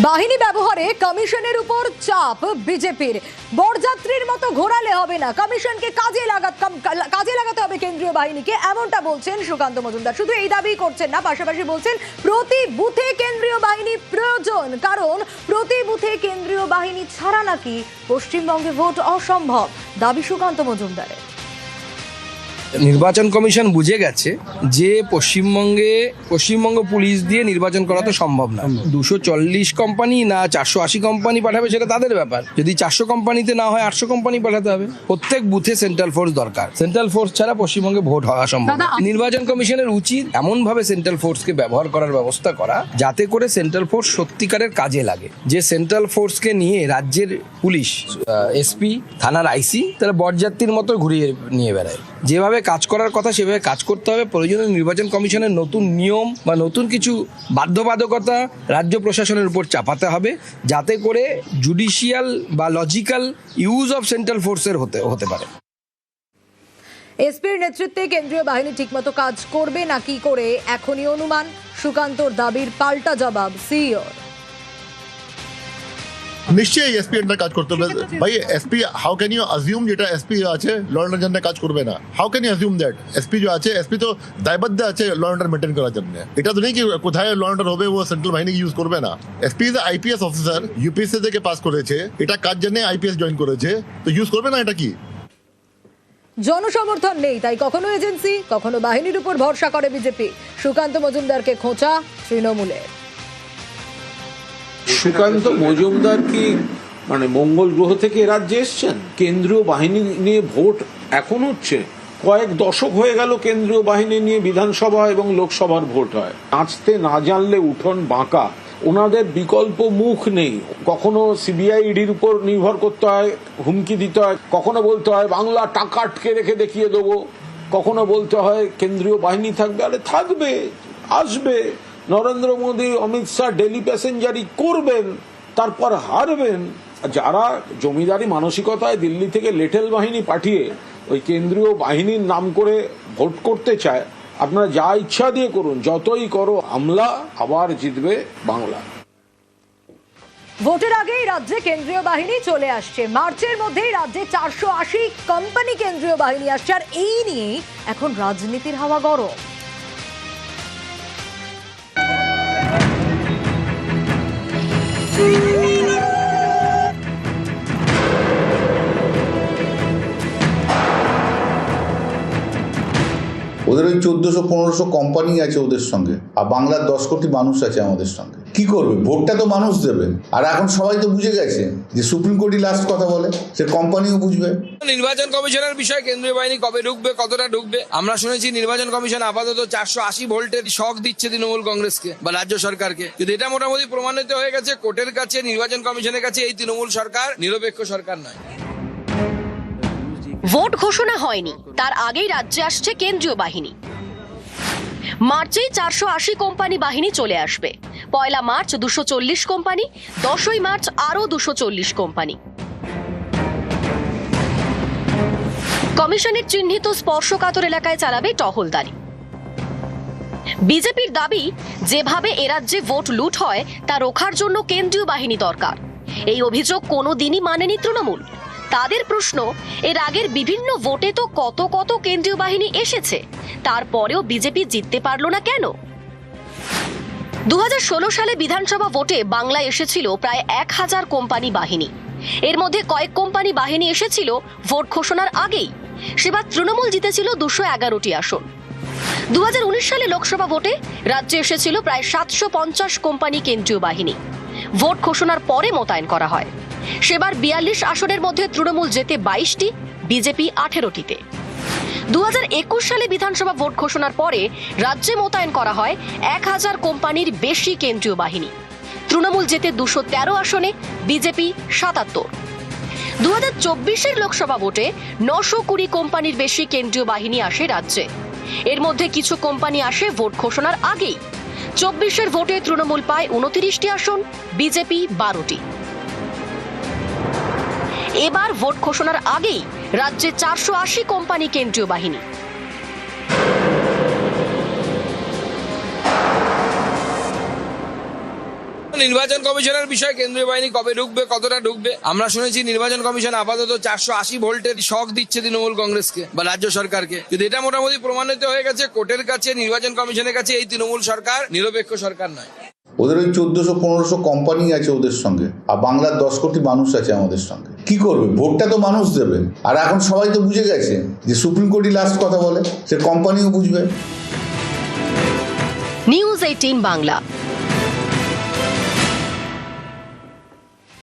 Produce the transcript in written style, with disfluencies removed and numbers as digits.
বাহিনী ব্যবহারে কমিশনের উপর চাপ বিজেপির। বরযাত্রীর মতো ঘোরালে হবে না, কমিশনকে কাজে লাগাতে হবে কেন্দ্রীয় বাহিনীকে, এমনটা বলছেন সুকান্ত মজুমদার। শুধু এই দাবি করছেন না, পাশাপাশি বলছেন প্রতি বুথে কেন্দ্রীয় বাহিনী প্রয়োজন, কারণ প্রতি বুথে কেন্দ্রীয় বাহিনী ছাড়া নাকি পশ্চিমবঙ্গে ভোট অসম্ভব। দাবি সুকান্ত মজুমদারের। নির্বাচন কমিশন বুঝে গেছে যে পশ্চিমবঙ্গ পুলিশ দিয়ে নির্বাচন করা তো সম্ভব না। 240 কোম্পানি না 480 কোম্পানি পাঠাবে সেটা তাদের ব্যাপার। যদি 400 কোম্পানিতে না হয় 800 কোম্পানি পাঠাতে হবে। প্রত্যেক বুথে সেন্ট্রাল ফোর্স দরকার। সেন্ট্রাল ফোর্স ছাড়া পশ্চিমবঙ্গে ভোট হওয়া সম্ভব না। নির্বাচন কমিশনের উচিত এমনভাবে সেন্ট্রাল ফোর্সকে ব্যবহার করার ব্যবস্থা করা যাতে করে সেন্ট্রাল ফোর্স সত্যিকারের কাজে লাগে। যে সেন্ট্রাল ফোর্সকে নিয়ে রাজ্যের পুলিশ, এসপি, থানার আইসি তারা বরযাত্রীর মতো ঘুরিয়ে নিয়ে বেড়ায়। যেভাবে কাজ করার কথা সেভাবে কাজ করতে হবে। প্রয়োজনে নির্বাচন কমিশনের নতুন নিয়ম বা নতুন কিছু বাধ্যবাধকতা রাজ্য প্রশাসনের উপর চাপাতে হবে, যাতে করে জুডিশিয়াল বা লজিক্যাল ইউজ অফ সেন্ট্রাল ফোর্সের হতে পারে। এসপির নেতৃত্বে কেন্দ্রীয় বাহিনী ঠিকমতো কাজ করবে না কি করে এখনই অনুমান। সুকান্তর দাবির পাল্টা জবাব সিইও। নিশ্চয়ই এসপি এর কাজ করতে হবে ভাই। SP how can you assume যেটা এসপি আছে ল অ্যান্ড অর্ডার কাজ করবে না? How can you assume that? SP যে আছে, এসপি তো দায়বদ্ধ আছে ল অ্যান্ড অর্ডার মেনটেন করার জন্য। এটা তো নেই কি কোথায় ল অ্যান্ড অর্ডার হবে ও সেন্ট্রাল বাহিনী ইউজ করবে না। SP is IPS officer, UPSC থেকে পাস করেছে, এটা কাজ জন্য আইপিএস জয়েন করেছে, তো ইউজ করবে না? এটা কি জনসমর্থন নেই, তাই কখনো এজেন্সি কখনো বাহিনীর উপর ভরসা করে বিজেপি। সুকান্ত মজুমদারকে খোঁচা তৃণমূলের। সুকান্ত মজুমদার কি মঙ্গল গ্রহ থেকে রাজ্যে এসছেন? কেন্দ্রীয় বাহিনী নিয়ে ভোট এখন হচ্ছে, কয়েক দশক হয়ে গেল কেন্দ্রীয় বাহিনী নিয়ে বিধানসভা এবং লোকসভার ভোট হয়। নাচতে না জানলে উঠোন বাঁকা। ওনাদের বিকল্প মুখ নেই। কখনো সিবিআই ইডির উপর নির্ভর করতে হয়, হুমকি দিতে হয়, কখনো বলতে হয় বাংলা টাকা আটকে রেখে দেখিয়ে দেবো, কখনো বলতে হয় কেন্দ্রীয় বাহিনী থাকবে। আরে থাকবে, আসবে। নরেন্দ্র মোদী, অমিত শাহ ডেলি প্যাসেঞ্জারি করবেন, তারপর হারবেন। যারা জমিদারি মানসিকতায় দিল্লি থেকে লেটেল বাহিনী পাঠিয়ে ওই কেন্দ্রীয় বাহিনীর নাম করে ভোট করতে চায়, আপনারা যা ইচ্ছা দিয়ে করুন, যতই করো হামলা, আবার জিতবে বাংলা। ভোটের আগেই রাজ্যে কেন্দ্রীয় বাহিনী চলে আসছে। মার্চের মধ্যেই রাজ্যে 480 কোম্পানি কেন্দ্রীয় বাহিনী আসছে, আর এই নিয়েই এখন রাজনীতির হাওয়া গরম। ওদের ওই 1400-1500 কোম্পানি আছে ওদের সঙ্গে, আর বাংলার 10 কোটি মানুষ আছে আমাদের সঙ্গে। কি করবে? ভোটটা তো মানুষ দেবে। আর এখন সবাই তো বুঝে গেছে যে সুপ্রিম কোর্টই লাস্ট কথা বলে, সে কোম্পানিও বুঝবে। নির্বাচন কমিশনের বিষয়ে কেন্দ্রীয় বাহিনী কবে ঢুকবে, কতটা ঢুকবে, আমরা শুনেছি নির্বাচন কমিশন আপাতত 480 ভোল্টের শক দিচ্ছে তৃণমূল কংগ্রেসকে বা রাজ্য সরকারকে। কিন্তু এটা মোটামুটি প্রমাণিত হয়ে গেছে কোর্টের কাছে, নির্বাচন কমিশনের কাছে, এই তৃণমূল সরকার নিরপেক্ষ সরকার নয়। ভোট ঘোষণা হয়নি, তার আগেই রাজ্যে আসছে কেন্দ্রীয় বাহিনী। মার্চেই 480 কোম্পানি বাহিনী চলে আসবে। 1 মার্চ 240 কোম্পানি, 10 মার্চ আরো 240 কোম্পানি। কমিশনের চিহ্নিত স্পর্শকাতর এলাকায় চালাবে টহলদারি। বিজেপির দাবি, যেভাবে এ রাজ্যে ভোট লুট হয় তা রোখার জন্য কেন্দ্রীয় বাহিনী দরকার। এই অভিযোগ কোনোদিনই মানেনি তৃণমূল। তাদের প্রশ্ন, এর আগের বিভিন্ন ভোটে তো কত কেন্দ্রীয় বাহিনী এসেছে, তারপরেও বিজেপি জিততে পারল না কেন? 2016 সালে বিধানসভা ভোটে বাংলায় এসেছিল প্রায় 1000 কোম্পানি বাহিনী। এর মধ্যে কয়েক কোম্পানি বাহিনী এসেছিল ভোট ঘোষণার আগেই। সেবার তৃণমূল জিতেছিল 211টি আসন। 2019 সালে লোকসভা ভোটে রাজ্যে এসেছিল প্রায় 750 কোম্পানি কেন্দ্রীয় বাহিনী। ভোট ঘোষণার পরে মোতায়েন করা হয়। সেবার 42 আসনের মধ্যে তৃণমূল জেতে 22টি, বিজেপি 18টিতে। 2021 সালে বিধানসভা ভোট ঘোষণার পরে রাজ্যে মোতায়েন করা হয় 1000 কোম্পানির বেশি কেন্দ্রীয় বাহিনী। তৃণমূল জেতে 213 আসনে, বিজেপি 77। 2024 লোকসভা ভোটে 920 কোম্পানির বেশি কেন্দ্রীয় বাহিনী আসে রাজ্যে। এর মধ্যে কিছু কোম্পানি আসে ভোট ঘোষণার আগেই। 24 ভোটে তৃণমূল পায় 29টি আসন, বিজেপি 12টি। এবার ভোট ঘোষণার আগেই রাজ্যে 480 কোম্পানি কেন্দ্রীয় বাহিনী। নির্বাচন কমিশনের বিষয়, কেন্দ্রীয় বাহিনী কবে ঢুকবে, কতটা ঢুকবে। আমরা শুনেছি নির্বাচন কমিশন আপাতত 480 ভোল্টের শক দিচ্ছে তৃণমূল কংগ্রেসকে বা রাজ্য সরকারকে, কিন্তু এটা মোটামুটি প্রমাণিত হয়ে গেছে কোর্টের কাছে, নির্বাচন কমিশনের কাছে এই তৃণমূল সরকার নিরপেক্ষ সরকার নয়। ওদের ওই 1400-1500 কোম্পানি আছে ওদের সঙ্গে, আর বাংলার 10 কোটি মানুষ আছে আমাদের সঙ্গে। কি করবে? ভোটটা তো মানুষ দেবে। আর এখন সবাই তো বুঝে গেছে যে সুপ্রিম কোর্টই লাস্ট কথা বলে, সে কোম্পানিও বুঝবে। নিউজ 18 বাংলা।